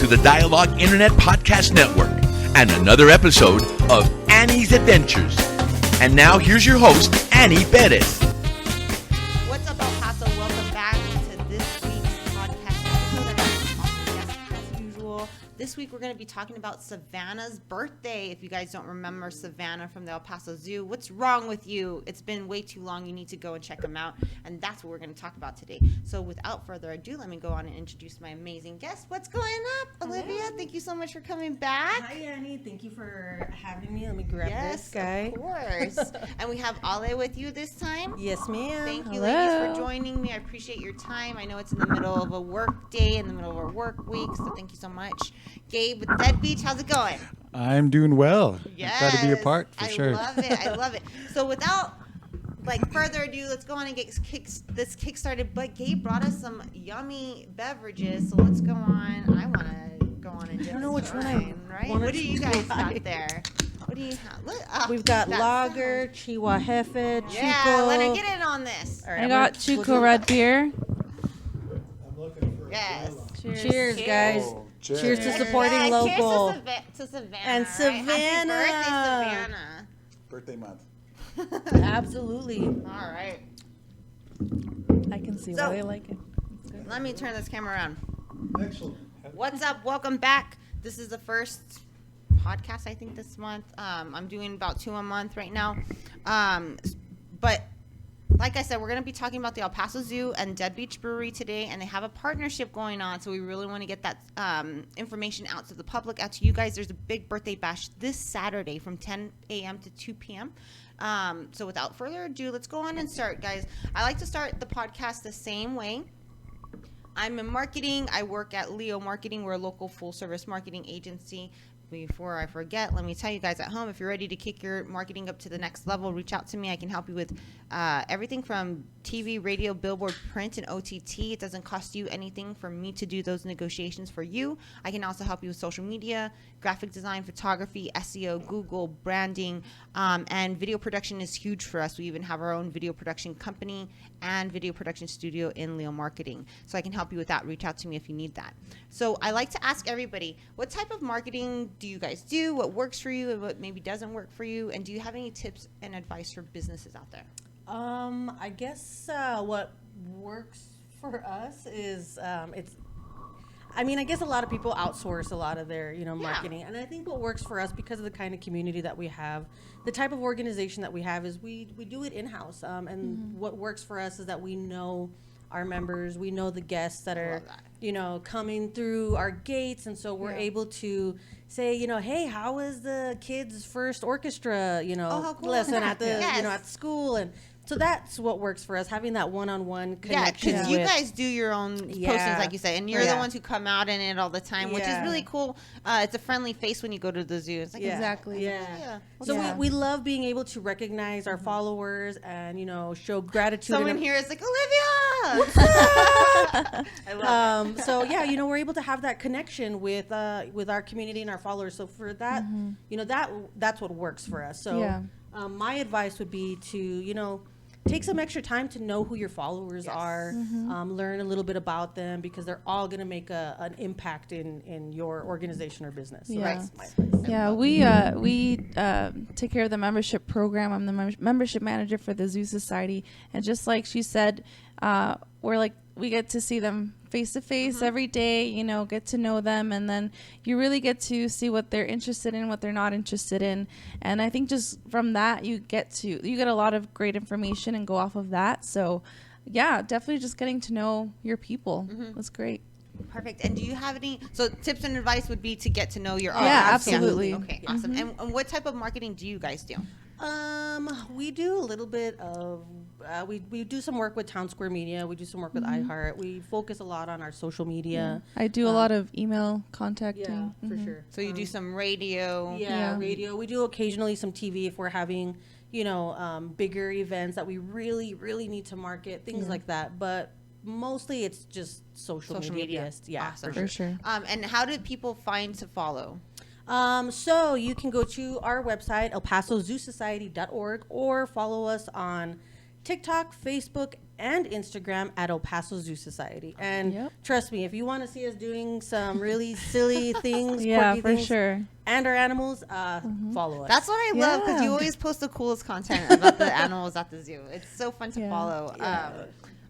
to the Dialogue Internet Podcast Network and another episode of Annie's Adventures. And now here's your host, Annie Perez. What's up, El Paso? Welcome back to this week's podcast episode. I got an awesome guest as usual. This week we're going to be talking about Savannah's birthday. If you guys don't remember Savannah from the El Paso Zoo, what's wrong with you? It's been way too long. You need to go and check them out. And that's what we're going to talk about today. So without further ado, let me go on and introduce my amazing guest. What's going up, Olivia? Hello. Thank you so much for coming back. Hi, Annie. Thank you for having me. Let me grab this Yes, guy. of course. And we have Ale with you this time. Yes, ma'am. Thank you, Hello. ladies, for joining me. I appreciate your time. I know it's in the middle of a work day, in the middle of our work week, so thank you so much. Gabe with Dead Beach, how's it going? I'm doing well. Yes. Glad to be a part, for sure. I love it. I love it. So without further ado, let's go on and get this kick started. But Gabe brought us some yummy beverages, so let's go on. I want to go on and I don't know which one I right? wanted What do you to guys try. got there? What do you have? We've got lager, Chihuahua Hefe, Chico. Yeah, let her get in on this. All right, I I'm got gonna- Chuco red beer. Yes. Cheers, guys. Oh, Cheers to supporting Yeah, local. Cheers to Savannah. And right? Savannah. Happy birthday, Savannah. Birthday month. Absolutely. All right. I can see So- why they like it. It's good. Let me turn this camera around. Excellent. What's up? Welcome back. This is the first podcast, I think, this month. I'm doing about 2 a month right now. But like I said, we're going to be talking about the El Paso Zoo and Dead Beach Brewery today, and they have a partnership going on, so we really want to get that information out to the public, out to you guys. There's a big birthday bash this Saturday from 10 a.m. to 2 p.m. So without further ado, let's go on and start, guys. I like to start the podcast the same way. I'm in marketing. I work at Leo Marketing. We're a local full-service marketing agency. Before I forget, let me tell you guys at home, if you're ready to kick your marketing up to the next level, reach out to me. I can help you with everything from TV, radio, billboard, print, and OTT. It doesn't cost you anything for me to do those negotiations for you. I can also help you with social media, graphic design, photography, SEO, Google, branding, and video production is huge for us. We even have our own video production company and video production studio in Leo Marketing. So I can help you with that. Reach out to me if you need that. So I like to ask everybody, what type of marketing do you guys do? What works for you and what maybe doesn't work for you? And do you have any tips and advice for businesses out there? I guess what works for us is I guess a lot of people outsource a lot of their, marketing. And I think what works for us, because of the kind of community that we have, the type of organization that we have, is we do it in-house. And what works for us is that we know our members, we know the guests that are, coming through our gates. And so we're able to say, hey, how was the kids' first orchestra, how cool. lesson at the, Yes. at school? And so that's what works for us, having that one-on-one connection. Yeah, because you guys do your own postings, like you said, and you're the ones who come out in it all the time, which is really cool. It's a friendly face when you go to the zoo. It's like, Exactly. Yeah. So Yeah. we love being able to recognize our followers and, show gratitude. Someone here is like, Olivia! I love it. So yeah, we're able to have that connection with our community and our followers. So for that, that's what works for us. So Yeah. my advice would be to, take some extra time to know who your followers are, learn a little bit about them, because they're all going to make an impact in your organization or business. So Yeah. that's my advice. Yeah, we take care of the membership program. I'm the membership manager for the Zoo Society, and just like she said, we get to see them face to face every day. Get to know them, and then you really get to see what they're interested in, what they're not interested in, and I think just from that you get a lot of great information and go off of that. So, yeah, definitely just getting to know your people. That's great. Perfect. And do you have any tips and advice would be to get to know your Yeah, audience? absolutely. Okay, awesome. And what type of marketing do you guys do? We do a little bit of we do some work with Town Square Media. We do some work with iHeart. We focus a lot on our social media. I do a lot of email contacting. Yeah, for sure. So you do some radio. Yeah, radio. We do occasionally some TV if we're having, bigger events that we really, really need to market, things like that. But mostly it's just social media. Yeah, Awesome. For sure. And how do people find to follow? So you can go to our website, elpasozoosociety.org, or follow us on TikTok, Facebook, and Instagram at El Paso Zoo Society. And Yep. trust me, if you want to see us doing some really silly things, Yeah, quirky for things, sure. and our animals, follow us. That's what I love because you Yeah. always post the coolest content about the animals at the zoo. It's so fun to Yeah. follow. Yeah.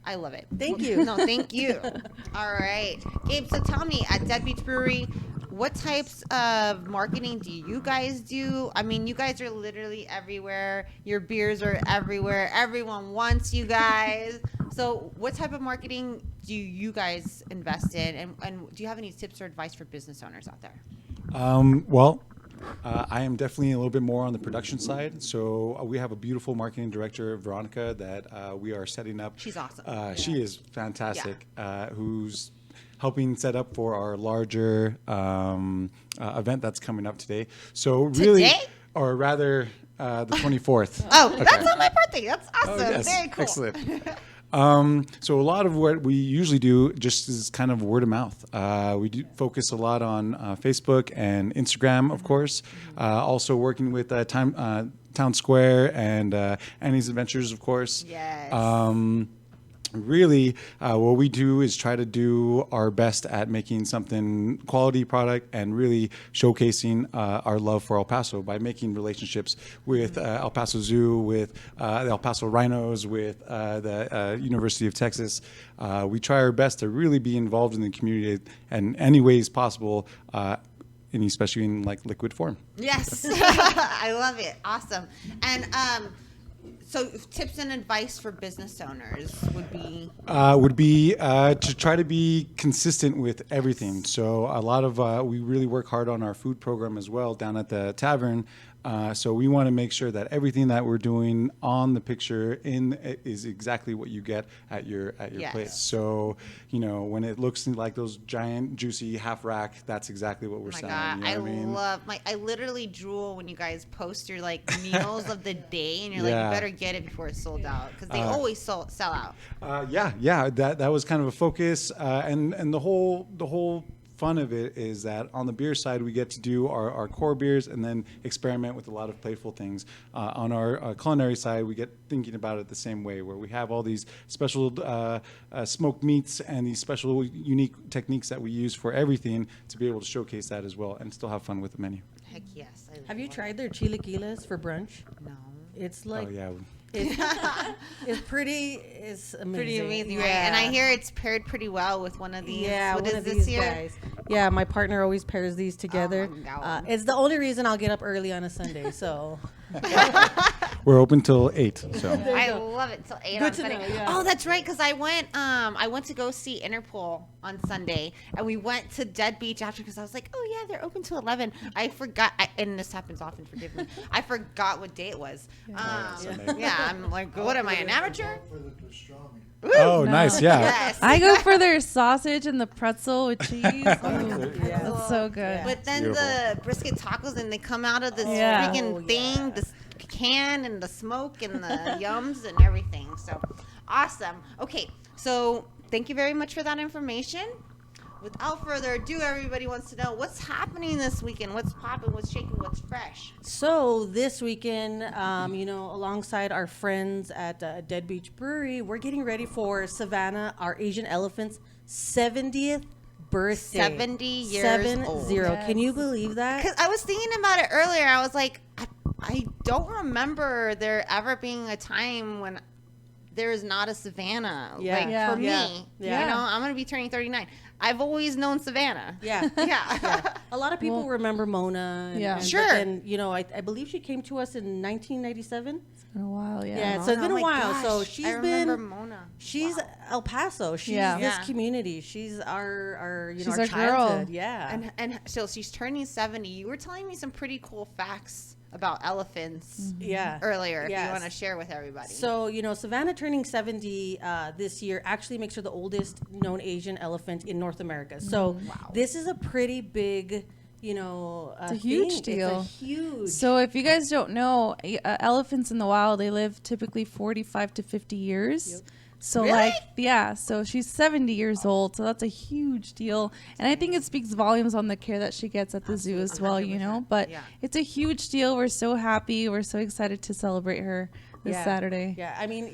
I love it. Thank you. No, thank you. All right, Gabe. So tell me, at Dead Beach Brewery, what types of marketing do you guys do? I mean, you guys are literally everywhere. Your beers are everywhere. Everyone wants you guys. So, what type of marketing do you guys invest in, and do you have any tips or advice for business owners out there? I am definitely a little bit more on the production side. So we have a beautiful marketing director, Veronica, that we are setting up. She's awesome. She is fantastic. Who's helping set up for our larger event that's coming up today. So really, Today? or rather, the 24th. Oh, that's on my birthday. That's awesome. yes. Very cool. Excellent. So a lot of what we usually do just is kind of word of mouth. We do focus a lot on Facebook and Instagram, of course. Also working with Town Square and Annie's Adventures, of course. Yes. Really, what we do is try to do our best at making something quality product and really showcasing our love for El Paso by making relationships with El Paso Zoo, with the El Paso Rhinos, with the University of Texas. We try our best to really be involved in the community in any ways possible, and especially in like liquid form. Yes. I love it. Awesome. And so tips and advice for business owners would be to try to be consistent with everything. So a lot of we really work hard on our food program as well down at the tavern. So we want to make sure that everything that we're doing on the picture is exactly what you get at your Yes. place. So when it looks like those giant juicy half rack, that's exactly what we're Oh my selling. God, You know I what mean? love I literally drool when you guys post your like meals of the day, and you're like, Yeah. you better get it before it's sold out because they always sell out. Yeah. That was kind of a focus, and the whole fun of it is that on the beer side we get to do our core beers and then experiment with a lot of playful things. On our culinary side, we get thinking about it the same way, where we have all these special smoked meats and these special unique techniques that we use for everything to be able to showcase that as well and still have fun with the menu. Heck yes. Have you love tried their chilaquiles for brunch? it. No. It's like Oh yeah. it's amazing. Pretty amazing, right? Yeah. And I hear it's paired pretty well with one of these. Yeah, what one is of this these here? guys. Yeah, my partner always pairs these together. my God. It's the only reason I'll get up early on a Sunday. So We're open till 8. So I love it. Till 8 Good on to Sunday. know, yeah. Oh, that's right. Because I went to go see Interpol on Sunday, and we went to Dead Beach after because I was like, oh yeah, they're open till 11. I forgot, and this happens often. Forgive me. I forgot what day it was. Sunday. Yeah, I'm like, what am I, an amateur? For the pastrami. Oh, nice. Yeah. Yes. I go for their sausage and the pretzel with cheese. Ooh, Yeah. that's so good. Yeah. But then Beautiful. the brisket tacos, and they come out of this Yeah. freaking Oh, thing, yeah. this can and the smoke and the yums and everything. So awesome. Okay, so thank you very much for that information. Without further ado, everybody wants to know what's happening this weekend, what's popping, what's shaking, what's fresh. So this weekend, alongside our friends at Dead Beach Brewery, we're getting ready for Savannah, our Asian elephant's 70th birthday. 70 years 70. old. Can you believe that? Because I was thinking about it earlier. I was like, I don't remember there ever being a time when there is not a Savannah. Yeah. Like, Yeah. for me, Yeah. you know, I'm going to be turning 39. I've always known Savannah. Yeah. Yeah. A lot of people Well, remember Mona. Yeah. But Sure. then, I believe she came to us in 1997. It's been a while, yeah. Yeah, so it's been Oh a my while. So gosh, she's I remember been. Mona. She's El Paso. She's Yeah. this Yeah. community. She's our She's our our girl. childhood. Yeah. And so she's turning 70. You were telling me some pretty cool facts about elephants yeah. earlier. If you Yes. want to share with everybody. So, Savannah turning 70 this year actually makes her the oldest known Asian elephant in North America. So, this is a pretty big, It's a huge deal. It's a huge. So if you guys don't know, elephants in the wild, they live typically 45 to 50 years. Yep. So Really? so she's 70 years old. So that's a huge deal. And I think it speaks volumes on the care that she gets at the zoo as well, 100%. but Yeah. it's a huge deal. We're so happy. We're so excited to celebrate her this Yeah. Saturday. Yeah, I mean,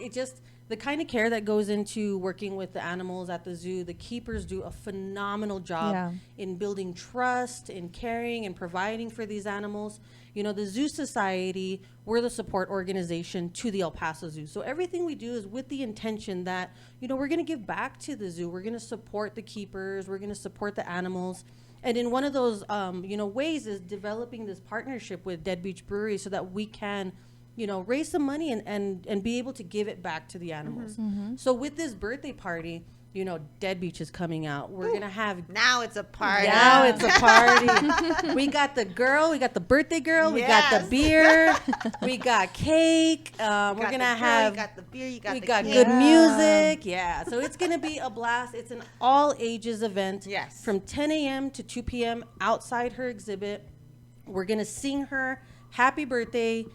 the kind of care that goes into working with the animals at the zoo, the keepers do a phenomenal job in building trust, in caring and providing for these animals. You know, the Zoo Society, we're the support organization to the El Paso Zoo. So everything we do is with the intention that, you know, we're going to give back to the zoo. We're going to support the keepers. We're going to support the animals. And in one of those, you know, ways is developing this partnership with Dead Beach Brewery so that we can, you know, raise some money and be able to give it back to the animals. So with this birthday party, you know, Dead Beach is coming out. We're going to have... Now it's a party. Now it's a party. We got the girl. We got the birthday girl. We got the beer. We got cake. We're going to have... You got the beer. You got we the got cake. good music. Yeah. So it's going to be a blast. It's an all-ages event. Yes. From 10 a.m. to 2 p.m. outside her exhibit. We're going to sing her happy birthday.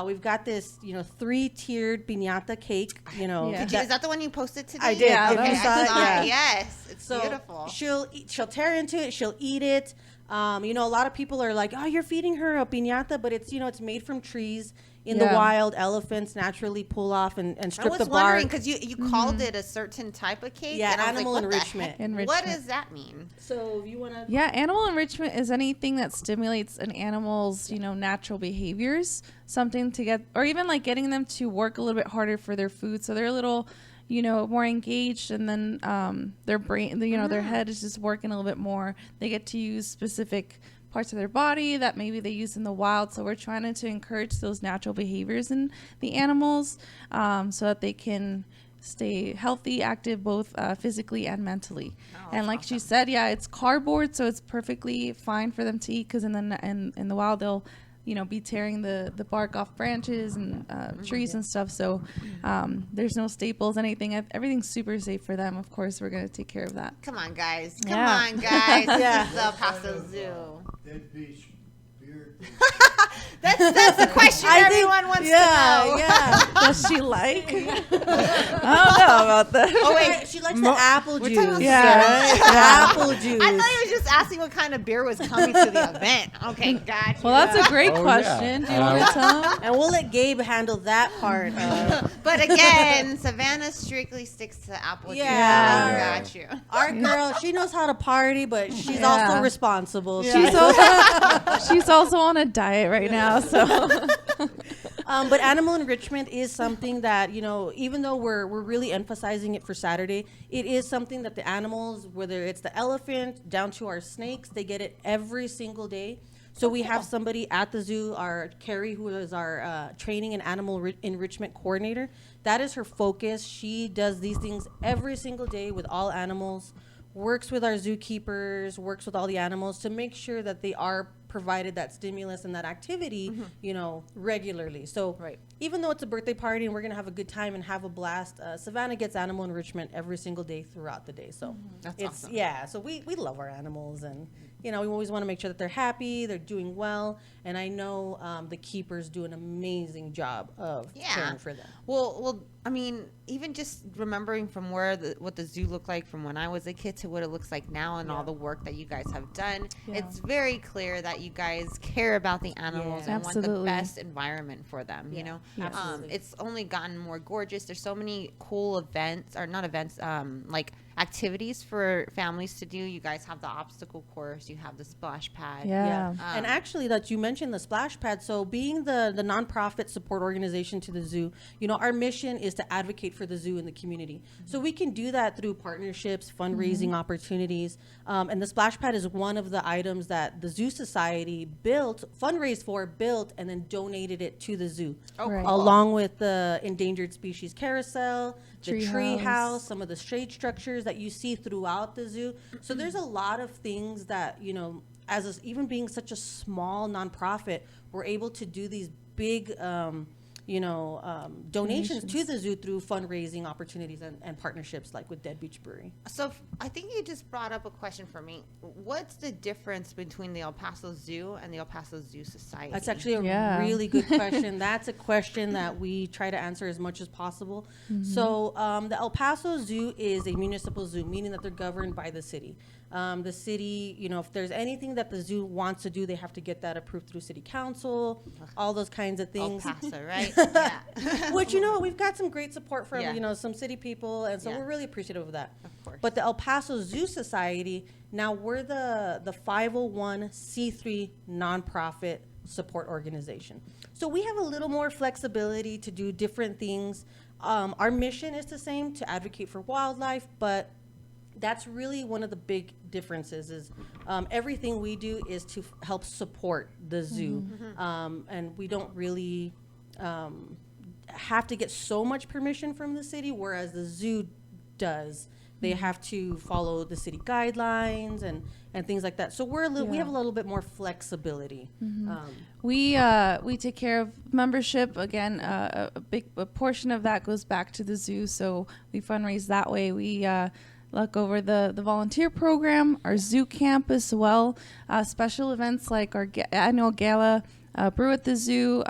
We've got this, you know, 3-tiered piñata cake, you know. Is that the one you posted today? I did. Yeah, If you saw it, yeah. Yes, it's So beautiful. she'll tear into it. She'll eat it. You know, a lot of people are like, oh, you're feeding her a piñata, but it's, you know, it's made from trees in the wild. Elephants naturally pull off and strip the bark. I was wondering because you called it a certain type of cake. Yeah, and I was animal like, what the enrichment. heck? What does that mean? So you want to... Yeah, animal enrichment is anything that stimulates an animal's, you know, natural behaviors, something to get, or even like getting them to work a little bit harder for their food, so they're a little, you know, more engaged, and then their brain, you know, their head is just working a little bit more. They get to use specific parts of their body that maybe they use in the wild. So we're trying to encourage those natural behaviors in the animals, so that they can stay healthy, active, both physically and mentally. And like she said, yeah, it's cardboard, so it's perfectly fine for them to eat, because in the wild they'll, you know, be tearing the bark off branches and trees and stuff. So there's no staples, anything. Everything's super safe for them. Of course, we're going to take care of that. Come on, guys. Yeah. This is the Paso Zoo. Dead Beach beer. That's the question everyone wants to know. Yeah. Does she like? I don't know about that. Oh, wait. She likes the apple juice. talking about Yeah. Apple juice. I thought he was just asking what kind of beer was coming to the event. Okay, gotcha. Well, that's a great Oh, question. yeah. Do you want to tell him? And we'll let Gabe handle that part. But again, Savannah strictly sticks to apple juice. Yeah. I got you. Our girl, she knows how to party, but she's Yeah. also responsible. She's also on a diet right now, so But animal enrichment is something that, you know, even though we're really emphasizing it for Saturday, it is something that the animals, whether it's the elephant down to our snakes, they get it every single day. So we have somebody at the zoo, our Carrie, who is our training and animal enrichment coordinator. That is her focus. She does these things every single day with all animals, works with our zookeepers, works with all the animals to make sure that they are provided that stimulus and that activity, you know, regularly. So even though it's a birthday party and we're going to have a good time and have a blast, Savannah gets animal enrichment every single day throughout the day. So That's it's, awesome. yeah, so we love our animals, and, you know, we always want to make sure that they're happy, they're doing well. And I know the keepers do an amazing job of caring for them. Well, I mean, even just remembering from what the zoo looked like from when I was a kid to what it looks like now, and all the work that you guys have done, it's very clear that you guys care about the animals and want the Absolutely. best environment for them. You know, Absolutely. it's only gotten more gorgeous. There's so many cool events, or not events, like activities for families to do. You guys have the obstacle course, you have the splash pad. yeah. And actually, that you mentioned the splash pad. So being the nonprofit support organization to the zoo, you know, our mission is to advocate for the zoo in the community. So we can do that through partnerships, fundraising opportunities. And the splash pad is one of the items that the Zoo Society fundraised for, built, and then donated it to the zoo. Oh, Right. cool. Along with the endangered species carousel, the Tree tree house. house, some of the shade structures that you see throughout the zoo. So there's a lot of things that, you know, even being such a small nonprofit, we're able to do these big, donations to the zoo through fundraising opportunities and partnerships like with Dead Beach Brewery. So I think you just brought up a question for me. What's the difference between the El Paso Zoo and the El Paso Zoo Society? That's actually a Yeah. really good question. That's a question that we try to answer as much as possible. So the El Paso Zoo is a municipal zoo, meaning that they're governed by the city. The city, if there's anything that the zoo wants to do, they have to get that approved through city council, all those kinds of El things. Paso, right? Yeah. Which, we've got some great support from, Yeah. some city people, and so Yeah. we're really appreciative of that. Of course. But the El Paso Zoo Society, now we're the 501c3 nonprofit support organization. So we have a little more flexibility to do different things. Our mission is the same, to advocate for wildlife, but that's really one of the big differences is everything we do is to help support the zoo. And we don't really have to get so much permission from the city, whereas the zoo does. They have to follow the city guidelines and things like that. So we have a little bit more flexibility. We take care of membership. Again, a portion of that goes back to the zoo, so we fundraise that way. We look over the volunteer program, our zoo camp as well, special events like our annual gala, brew at the zoo,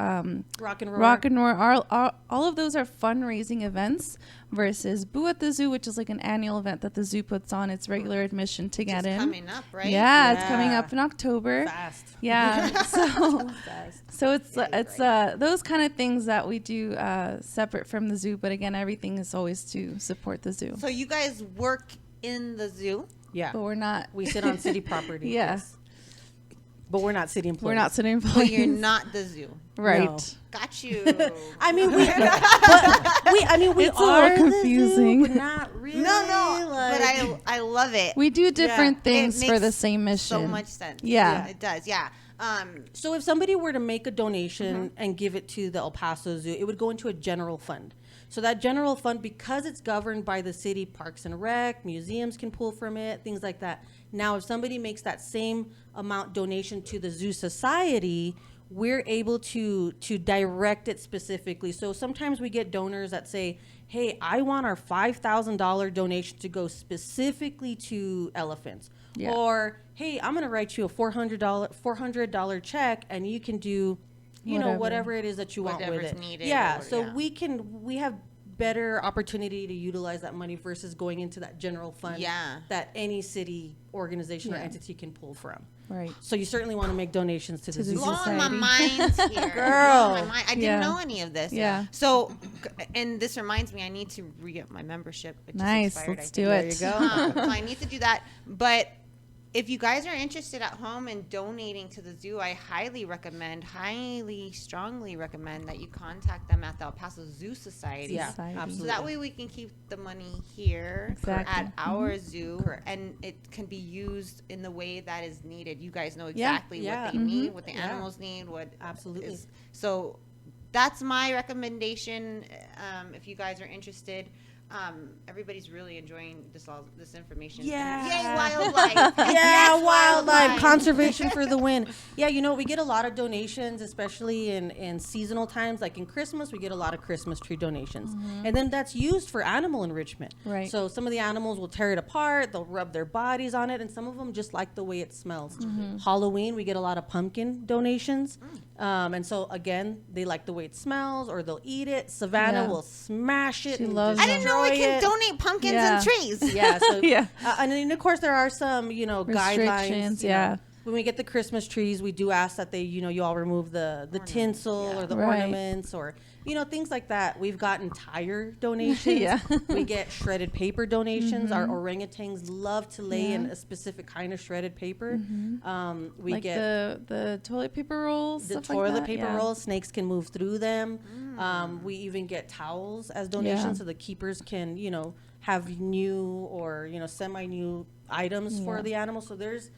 Rock and Roar. all of those are fundraising events versus Boo at the Zoo, which is like an annual event that the zoo puts on. It's regular admission to get in. Coming up, right? Yeah, it's coming up in October. Fast. Yeah, Fast. so it's those kind of things that we do separate from the zoo. But again, everything is always to support the zoo. So you guys work in the zoo? Yeah. But we're not. We sit on city property. Yeah. Yes. But we're not city employees. We're not sitting But employees. you're not the zoo. Right. No. Got you. I mean, we It's a are little the confusing. zoo, but not really. No, like- but I love it. We do different It things for makes the same mission. So much sense. Yeah. It does. Yeah. So if somebody were to make a donation and give it to the El Paso Zoo, it would go into a general fund. So that general fund, because it's governed by the city, Parks and Rec, museums can pull from it, things like that. Now, if somebody makes that same amount donation to the Zoo Society, we're able to direct it specifically. So sometimes we get donors that say, hey, I want our $5,000 donation to go specifically to elephants. Yeah. Or, hey, I'm going to write you a $400 check and you can do, whatever it is that you want with Whatever's it. needed Yeah, or- so yeah. we have better opportunity to utilize that money versus going into that general fund Yeah. that any city organization or Yeah. entity can pull from. Right. So you certainly want to make donations to the To the zoo. zoo. Blowing my Society. mind here. Girl. Blowing my mind. I didn't Yeah. know any of this. Yeah. So, and this reminds me, I need to re-up my membership. It just Nice. expired, Let's I do think. it. There you go. So I need to do that. But if you guys are interested at home in donating to the zoo, I highly, strongly recommend that you contact them at the El Paso Zoo Society. Yeah, Society. absolutely. So that way we can keep the money here Exactly. at our zoo, and it can be used in the way that is needed. You guys know Yeah. exactly Yeah. what they need, what the Yeah. animals need, what Absolutely. is. So that's my recommendation. If you guys are interested. Everybody's really enjoying this information. Yeah. Yay, wildlife. Yeah, Yes, wildlife conservation for the win. Yeah, we get a lot of donations, especially in seasonal times. Like in Christmas, we get a lot of Christmas tree donations. And then that's used for animal enrichment. Right. So some of the animals will tear it apart, they'll rub their bodies on it, and some of them just like the way it smells. Halloween, we get a lot of pumpkin donations. And so, again, they like the way it smells, or they'll eat it. Savannah Yeah. will smash it. She and loves I didn't know we destroy can it. donate pumpkins Yeah. and trees. Yeah. So, Yeah. and then of course there are some, guidelines. Restrictions, yeah. When we get the Christmas trees, we do ask that they, you all remove the tinsel or the Right. ornaments or, things like that. We've gotten tire donations. Yeah. We get shredded paper donations. Our orangutans love to lay in Yeah. a specific kind of shredded paper. We Like get the toilet paper rolls. the stuff like toilet that. paper Yeah. rolls. Snakes can move through them. We even get towels as donations, Yeah. so the keepers can, have new or semi-new items for Yeah. the animals. So there's,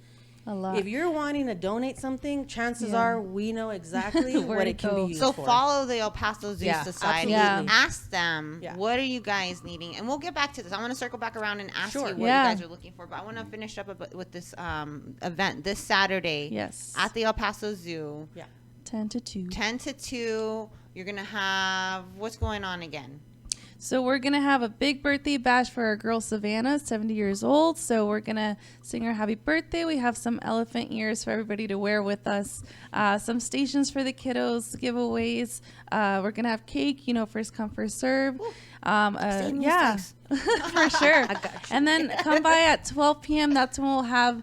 A lot. if you're wanting to donate something, chances Yeah. are we know exactly Where what to it can go. be used So for. follow the El Paso Zoo Yeah, Society. absolutely. Ask them, Yeah. what are you guys needing? And we'll get back to this. I want to circle back around and ask Sure. you what Yeah. you guys are looking for. But I want to finish up with this event this Saturday Yes. at the El Paso Zoo. Yeah. 10 to 2. 10 to 2. You're going to have, what's going on again? So we're going to have a big birthday bash for our girl Savannah, 70 years old. So we're going to sing her happy birthday. We have some elephant ears for everybody to wear with us. Some stations for the kiddos, giveaways. We're going to have cake, first come, first serve. Save me Yeah. mistakes. For sure. And then come by at 12 p.m. That's when we'll have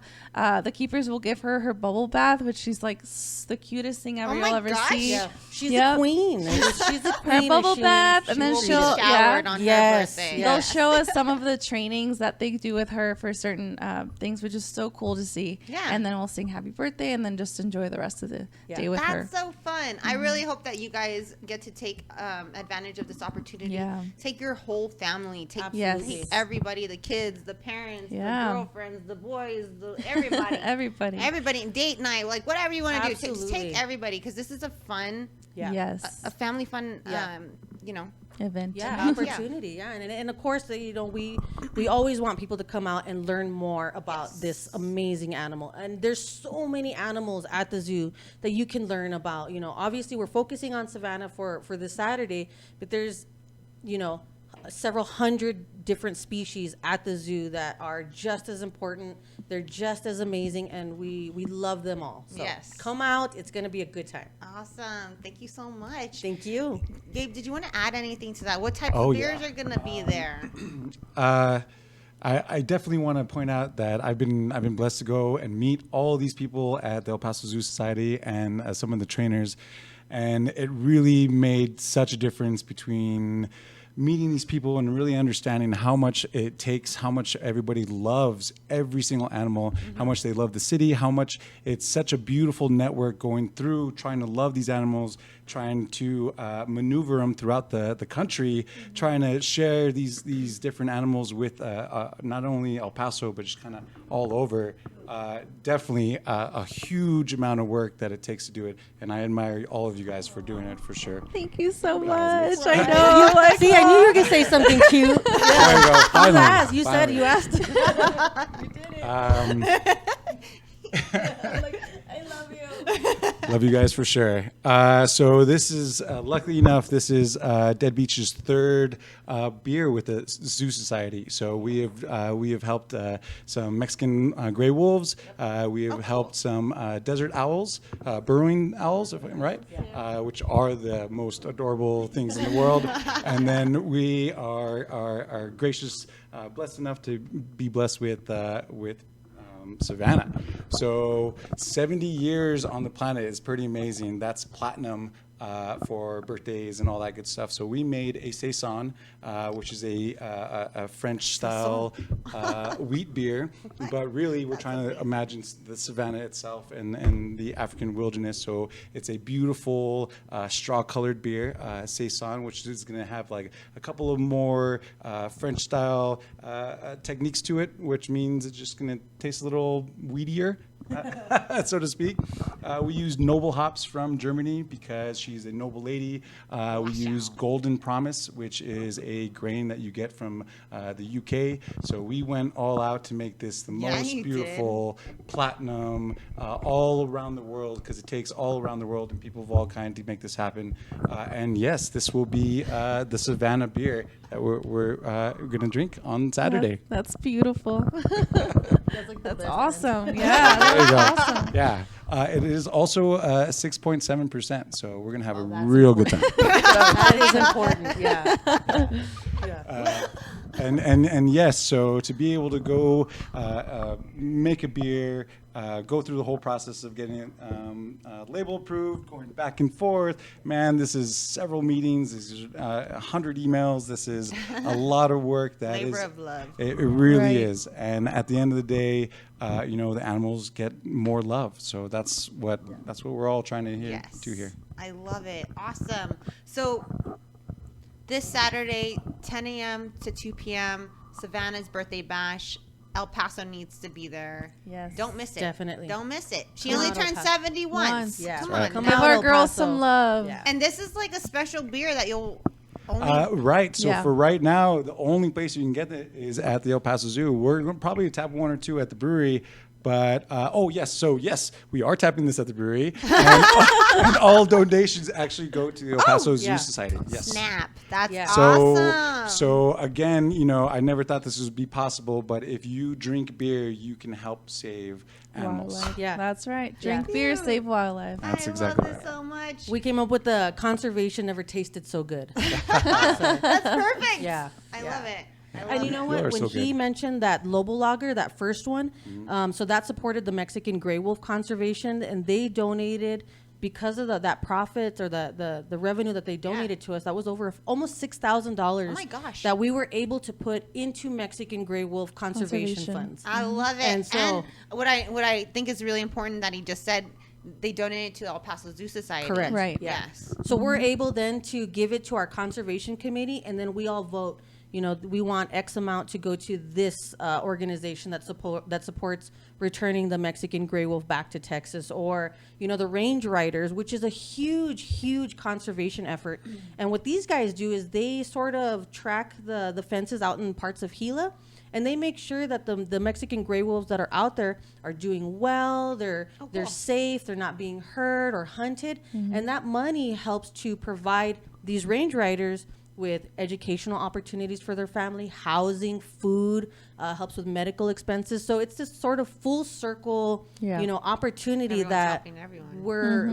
the keepers will give her bubble bath, which she's like the cutest thing ever Oh you'll my ever gosh. see. Yeah, she's Yep. a queen. She's a queen. Her bubble bath, and then will she'll be Showered on her Yes, birthday. yeah. They'll show us some of the trainings that they do with her for certain things, which is so cool to see. Yeah. And then we'll sing happy birthday and then just enjoy the rest of the day with her. That's so fun. I really hope that you guys get to take advantage of this opportunity. Yeah. Take your whole family. Take, Absolutely. take everybody, the kids, the parents, Yeah. the girlfriends, the boys, everybody. Everybody. Date night, like whatever you want to do. Just Absolutely. take everybody because this is a fun, Yeah. Yes. a family fun, Yeah. Event. Yeah, opportunity. Yeah, and of course, we always want people to come out and learn more about this amazing animal. And there's so many animals at the zoo that you can learn about. Obviously, we're focusing on Savannah for this Saturday, but there's, several hundred different species at the zoo that are just as important. They're just as amazing, and we love them all. So Yes. come out. It's going to be a good time. Awesome. Thank you so much. Thank you. Gabe, did you want to add anything to that? What type Oh, of yeah. beers are going to be there? I definitely want to point out that I've been blessed to go and meet all these people at the El Paso Zoo Society and some of the trainers, and it really made such a difference between meeting these people and really understanding how much it takes, how much everybody loves every single animal, how much they love the city, how much it's such a beautiful network going through trying to love these animals, trying to maneuver them throughout the country, trying to share these different animals with not only El Paso, but just kind of all over. Definitely a huge amount of work that it takes to do it. And I admire all of you guys for doing it, for sure. Thank you so much. I know. Like, See, I knew you were going to say something cute. There you go. Finally. asked. You said Finally. you asked. I love you. Love you guys for sure. So this is, luckily enough, this is Dead Beach's third beer with the Zoo Society. So we have helped some Mexican gray wolves. We have helped some desert owls, burrowing owls, if I'm right, which are the most adorable things in the world. And then we are gracious, blessed enough to be blessed with Savannah. So 70 years on the planet is pretty amazing. That's platinum for birthdays and all that good stuff. So we made a saison, which is a French style wheat beer, but really we're trying to imagine the Savannah itself and the African wilderness. So it's a beautiful straw colored beer, saison, which is going to have like a couple of more French style techniques to it, which means it's just going to taste a little weedier. So to speak. We use noble hops from Germany because she's a noble lady. We use Golden Promise, which is a grain that you get from the UK. So we went all out to make this the most you beautiful platinum all around the world, because it takes all around the world and people of all kinds to make this happen. And yes, this will be the Savannah beer that we're going to drink on Saturday. That's beautiful. That's awesome. There you Yeah. go. Awesome. Yeah. It is also 6.7%, so we're going to have a real good time. That is important. Yeah. And yes, so to be able to go make a beer, go through the whole process of getting it label approved, going back and forth, man, this is several meetings, this is 100 emails, this is a lot of work. That Labor is, of love. It really Right. is. And at the end of the day, the animals get more love. So that's what we're all trying to do here. I love it. Awesome. So this Saturday, 10 a.m. to 2 p.m., Savannah's birthday bash. El Paso needs to be there. Yes. Don't miss it. Definitely. Don't miss it. She Come only out, El turned Paso. 70 once. Once. Yeah. Come Right. on. Come Give out, our El girls Paso. some love. Yeah. And this is like a special beer that you'll only... Right. So Yeah. for right now, the only place you can get it is at the El Paso Zoo. We're going to probably tap one or two at the brewery. But yes, we are tapping this at the brewery, and all donations actually go to the El Paso Zoo yeah. Society. Yes. Snap. That's Yeah. awesome. So again, I never thought this would be possible, but if you drink beer, you can help save animals. Wildlife. Yeah. That's right. Drink Yeah. beer, save wildlife. That's I exactly love this right. so much. We came up with the conservation never tasted so good. That's perfect. Yeah. I Yeah. love it. I love And you it. know You what? are When so he good. mentioned that Lobo Lager, that first one, so that supported the Mexican gray wolf conservation, and they donated because of that profit or the revenue that they donated to us. That was over almost $6,000. Oh my gosh. That we were able to put into Mexican gray wolf conservation Conservation. funds. I love it. And so- what I think is really important that he just said, they donated to the El Paso Zoo Society. Correct. Right. Yeah. Yes. So we're able then to give it to our conservation committee, and then we all vote. We want X amount to go to this organization that supports returning the Mexican gray wolf back to Texas, or the range riders, which is a huge conservation effort. And what these guys do is they sort of track the fences out in parts of Gila, and they make sure that the Mexican gray wolves that are out there are doing well. They're safe. They're not being hurt or hunted, and that money helps to provide these range riders with educational opportunities for their family, housing, food, helps with medical expenses. So it's this sort of full circle, Yeah. Opportunity Everyone's that helping everyone. we're,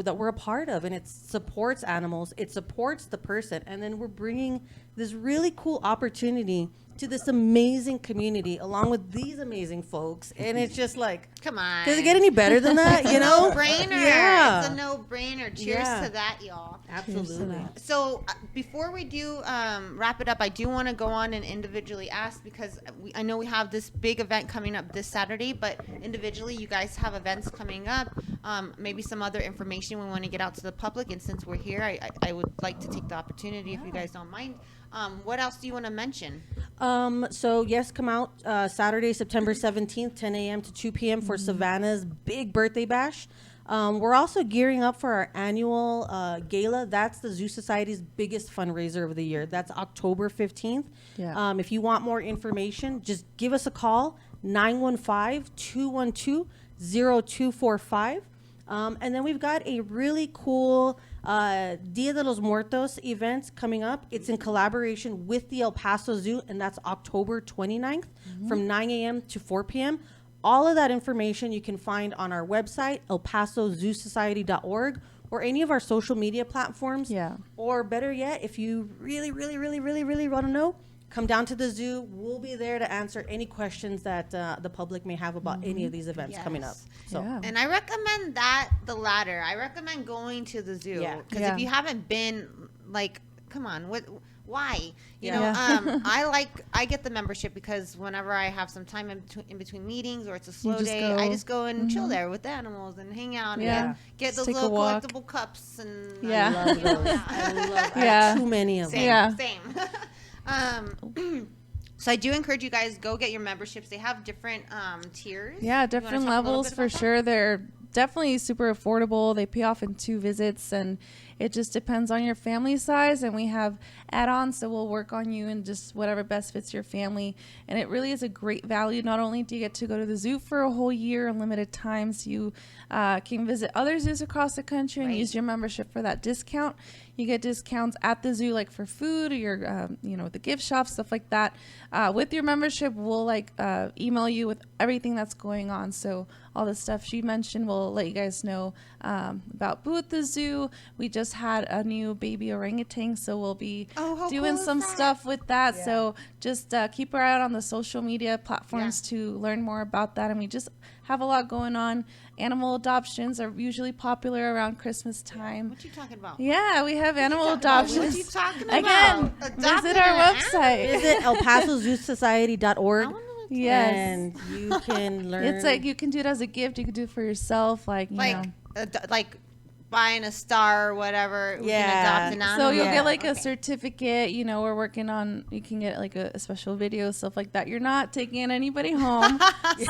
that we're a part of, and it supports animals, it supports the person, and then we're bringing this really cool opportunity to this amazing community along with these amazing folks, and it's just like, Come on. does it get any better than that? No-brainer. Yeah. It's a no-brainer. Cheers Yeah. to that, y'all. Absolutely. So before we do wrap it up, I do want to go on and individually ask, because I know we have this big event coming up this Saturday, but individually you guys have events coming up, maybe some other information we want to get out to the public. And since we're here, I would like to take the opportunity, if you guys don't mind. What else do you want to mention? So yes, come out Saturday, September 17th, 10 a.m. to 2 p.m. for Savannah's big birthday bash. We're also gearing up for our annual gala. That's the Zoo Society's biggest fundraiser of the year. That's October 15th. Yeah. If you want more information, just give us a call, 915-212-0245. And then we've got a really cool Dia de los Muertos event coming up. It's in collaboration with the El Paso Zoo, and that's October 29th from 9 a.m. to 4 p.m. All of that information you can find on our website, elpasozoosociety.org, or any of our social media platforms. Yeah. Or better yet, if you really want to know, come down to the zoo. We'll be there to answer any questions that the public may have about any of these events coming up. Yes. So Yeah. And I recommend the latter. I recommend going to the zoo. Yeah. Because Yeah. if you haven't been, come on, why? Yeah. I get the membership because whenever I have some time in between meetings, or it's a slow just day, go. I just go and chill there with the animals and hang out Yeah. and get those Just take a little walk. collectible cups. And Yeah. I love those. I love Yeah. too many of them. Same, Yeah. same. So I do encourage you guys, go get your memberships. They have different tiers. Yeah, You wanna different talk a little levels bit for about that? sure. They're definitely super affordable. They pay off in 2 visits, and it just depends on your family size. And we have add-ons, so we'll work on you and just whatever best fits your family. And it really is a great value. Not only do you get to go to the zoo for a whole year, unlimited times, you can visit other zoos across the country and Right. use your membership for that discount. You get discounts at the zoo, like for food or your, the gift shop, stuff like that. With your membership, we'll email you with everything that's going on. So all the stuff she mentioned, we'll let you guys know about Boo at the Zoo. We just had a new baby orangutan, so we'll be how doing cool is some that? stuff with that. So just keep our eye out on the social media platforms to learn more about that. And we just have a lot going on. Animal adoptions are usually popular around Christmas time. What you talking about? Yeah, we have animal What adoptions. you talking about? Again, Adopting visit our an website. Visit elpasozoosociety.org, I wanna look and you can learn. It's like you can do it as a gift. You can do it for yourself. You know. buying a star or whatever, we can Yeah. adopt an So animal. you'll get like a Okay. certificate. You know, we're working on. You can get like a special video, stuff like that. You're not taking anybody home.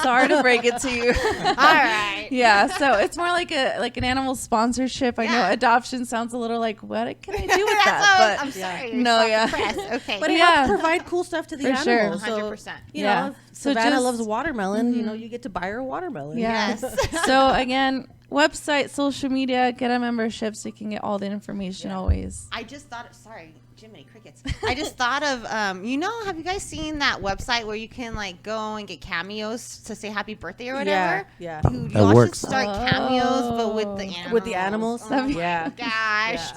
Sorry to break it to you. All right. Yeah, so it's more like an animal sponsorship. I know Yeah. adoption sounds a little like, what can I do with That's that? what But I'm sorry. No, yeah. Okay. But it Yeah. helps provide cool stuff to the For sure. animals. So, 100%. you Yeah. know, if So Savannah just- loves watermelon. You know, you get to buy her a watermelon. yeah. Yes. So again, website, social media, get a membership so you can get all the information always. I just thought, sorry, Jiminy Crickets. I just thought of, have you guys seen that website where you can like go and get cameos to say happy birthday or whatever? Yeah. Dude, That y'all works. should start cameos, but with the animals. With the animals? Oh my Yeah. gosh.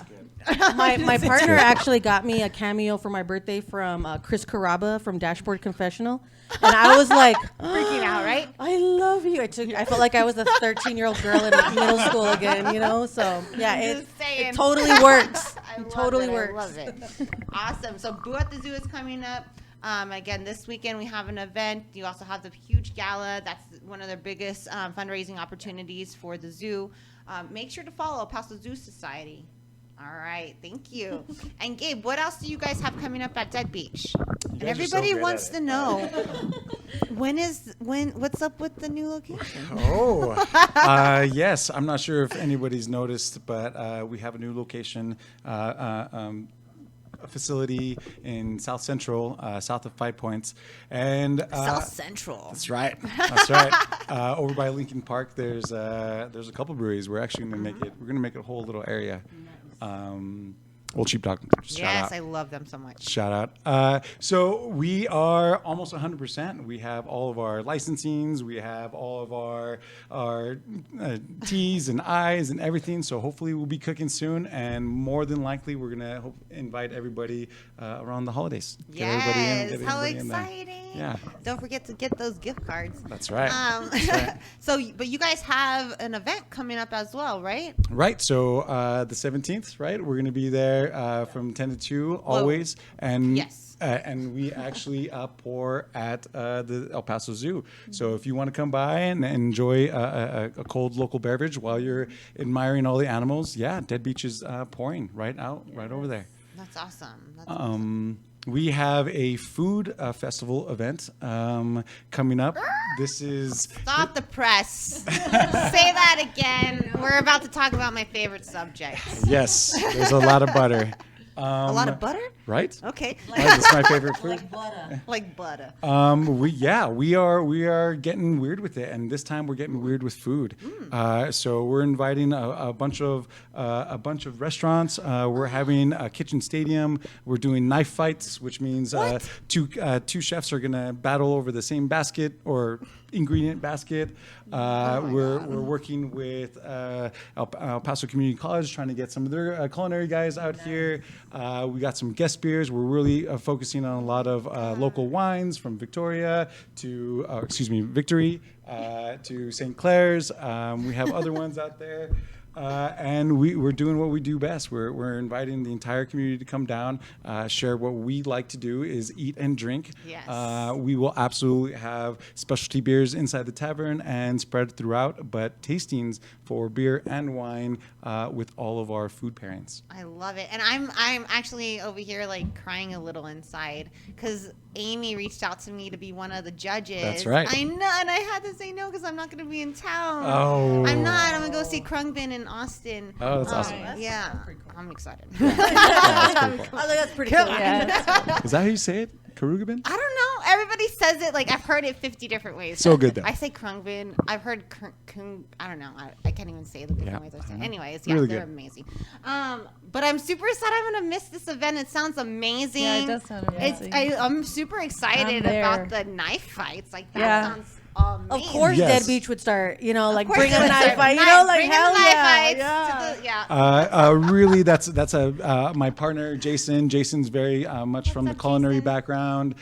My partner actually got me a cameo for my birthday from Chris Caraba from Dashboard Confessional, and I was like Freaking out, right? I love you. I felt like I was a 13-year-old girl in middle school again, you know. So yeah, Just saying. it totally works. I It love totally it. works. I love it. Awesome. So Boo at the Zoo is coming up. Again, this weekend we have an event. You also have the huge gala. That's one of their biggest fundraising opportunities for the zoo. Make sure to follow Paso Zoo Society. All right, thank you. And Gabe, what else do you guys have coming up at Dead Beach? And guys are so everybody good wants at to it. know what's up with the new location? Yes. I'm not sure if anybody's noticed, but we have a new location, a facility in South Central, south of 5 Points, and South Central. That's right. That's right. Over by Lincoln Park, there's a couple breweries. We're actually going to make it. We're going to make it a whole little area. Old Sheepdog. Shout Yes, out. I love them so much. Shout out. So we are almost 100%. We have all of our licensings. We have all of our T's and I's and everything. So hopefully we'll be cooking soon. And more than likely, we're going to invite everybody around the holidays. Get everybody in, Yes, get how everybody in there. exciting. Yeah. Don't forget to get those gift cards. That's right. That's right. So, but you guys have an event coming up as well, right? Right. So the 17th, right? We're going to be there from 10 to 2 always. And Yes. and we actually pour at the El Paso Zoo. So if you want to come by and enjoy a cold local beverage while you're admiring all the animals, yeah, Dead Beach is pouring right over there. That's awesome. That's awesome. We have a food festival event coming up. This is Stop the press. Say that again. We're about to talk about my favorite subject. yes. There's a lot of butter. A lot of butter? Right? Okay. Right, that's my favorite food. Like butter. We are getting weird with it, and this time we're getting weird with food. So we're inviting a bunch of restaurants. We're having a kitchen stadium. We're doing knife fights, which means two chefs are gonna battle over the same basket or ingredient basket. We're working with El Paso Community College, trying to get some of their culinary guys out here. We got some guest beers. We're really focusing on a lot of local wines from Victoria to, Victory to St. Clair's. We have other ones out there. And we're doing what we do best. We're inviting the entire community to come down, share what we like to do is eat and drink. Yes. We will absolutely have specialty beers inside the tavern and spread throughout, but tastings for beer and wine with all of our food pairings. I love it. And I'm actually over here like crying a little inside because Amy reached out to me to be one of the judges. That's right. I know, and I had to say no because I'm not going to be in town. Oh. I'm not. I'm going to go see Krungbin in Austin. Oh, that's awesome. Yeah. I'm excited. I think that's pretty cool. Yeah. Is that how you say it? Karugabin? I don't know. Everybody says it like I've heard it 50 different ways. So good, though. I say Krungbin. I've heard I don't know. I can't even say the different ways I say it. Anyways, yeah, Really they're good. amazing. But I'm super excited. I'm gonna miss this event. It sounds amazing. Yeah, it does sound amazing. I'm super excited I'm there. about the knife fights. Like that Yeah. sounds amazing. Of course, Yes. Dead Beach would start. You know, like Of course bring a it would knife start. fight. You know, like Bring hell the knife yeah, fights yeah. to the- yeah. Really, that's my partner, Jason. Jason's very much from the up, culinary Jason? background.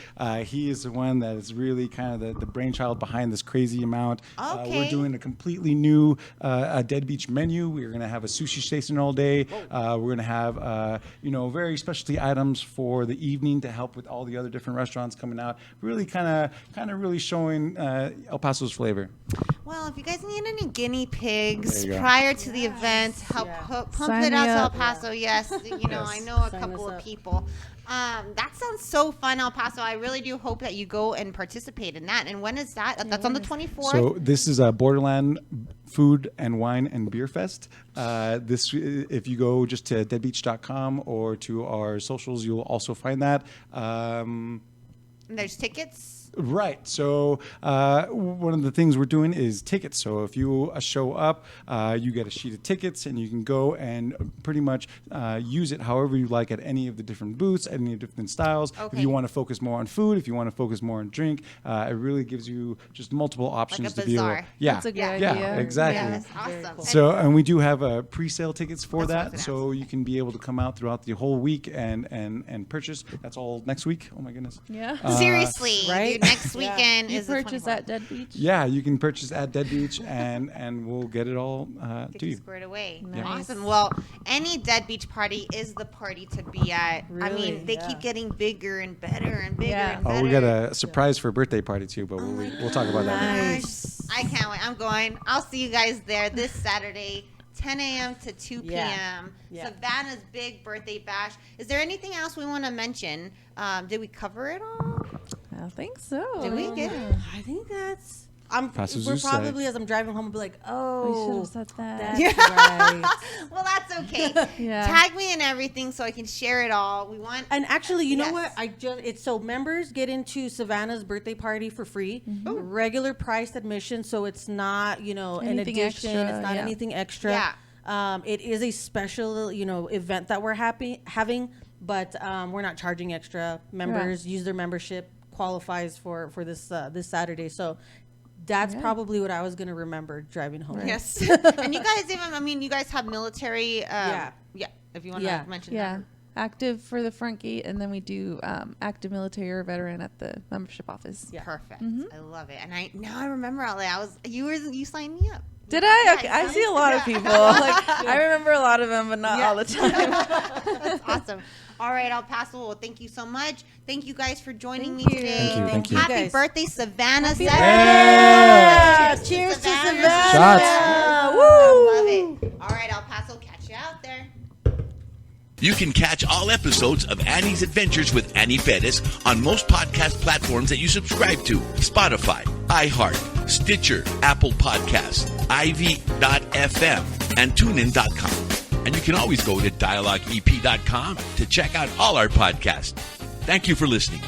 He is the one that is really kind of the brainchild behind this crazy amount. Okay. We're doing a completely new Dead Beach menu. We're going to have a sushi station all day. We're going to have very specialty items for the evening to help with all the other different restaurants coming out. Really kind of really showing El Paso's flavor? Well, if you guys need any guinea pigs There you go. prior to the event, help pump Sign it me out to El up. Paso. Yes, you know, I know a Sign couple us of up. people. That sounds so fun, El Paso. I really do hope that you go and participate in that. And when is that? That's on the 24th. So this is a Borderland Food and Wine and Beer Fest. If you go just to deadbeach.com or to our socials, you'll also find that. And there's tickets. Right. So one of the things we're doing is tickets. So if you show up, you get a sheet of tickets, and you can go and pretty much use it however you like at any of the different booths, any different styles. Okay. If you want to focus more on food, if you want to focus more on drink, it really gives you just multiple options to be able. bazaar. Yeah. That's a good yeah, idea. exactly. Yes, Very awesome. cool. So, and we do have pre-sale tickets for That's what I was that, gonna so you can be able to come out throughout the whole week and purchase. That's all next week. Oh my goodness. Yeah. Seriously, right? dude, next weekend You is the purchase 24th. at Dead Beach? Yeah, you can purchase at Dead Beach, and we'll get it all to Get you you. squared away. Nice. Awesome. Well, any Dead Beach party is the party to be at. I Really? mean, they Yeah. keep getting bigger and better and bigger Yeah. and better. Oh, we got a surprise for a birthday party too, but we'll talk about that later. Nice. I can't wait. I'm going. I'll see you guys there this Saturday, 10 a.m. to 2 p.m. Yeah. Yeah. Savannah's big birthday bash. Is there anything else we want to mention? Did we cover it all? I think so. Did we get I think that's. Paso We're Zoo probably side. as I'm driving home, I'll be like, We should oh, have said that. that's right. Well, that's okay. Yeah. Tag me in everything so I can share it all. We want. And actually, you know Yes. what? It's so members get into Savannah's birthday party for free, regular priced admission. So it's not, an Anything addition. extra, It's not yeah. anything extra. Yeah. It is a special, event that we're having, but we're not charging extra. Members use their membership, qualifies for this this Saturday. So that's Yeah. probably what I was gonna remember driving home. Yes. And you guys you guys have military. Yeah. Yeah. If you want Yeah. to mention Yeah. that. Active for the front gate, and then we do active military or veteran at the membership office. Yeah. Perfect. I love it. And I remember Ali. You signed me up. Did I? Yeah, Okay. you I signed see a me lot up. of people. Like I remember a lot of them, but not Yeah. all the time. That's awesome. All right, El Paso. Well, thank you so much. Thank you guys for joining me Thank you. today. Thank you. Happy guys. birthday, Savannah. Happy Saturday. birthday. Cheers to Savannah. Savannah. Shots. I love it. All right, El Paso. Catch you out there. You can catch all episodes of Annie's Adventures with Annie Bettis on most podcast platforms that you subscribe to: Spotify, iHeart, Stitcher, Apple Podcasts, Ivy.fm, and TuneIn.com. And you can always go to DialogueEP.com to check out all our podcasts. Thank you for listening.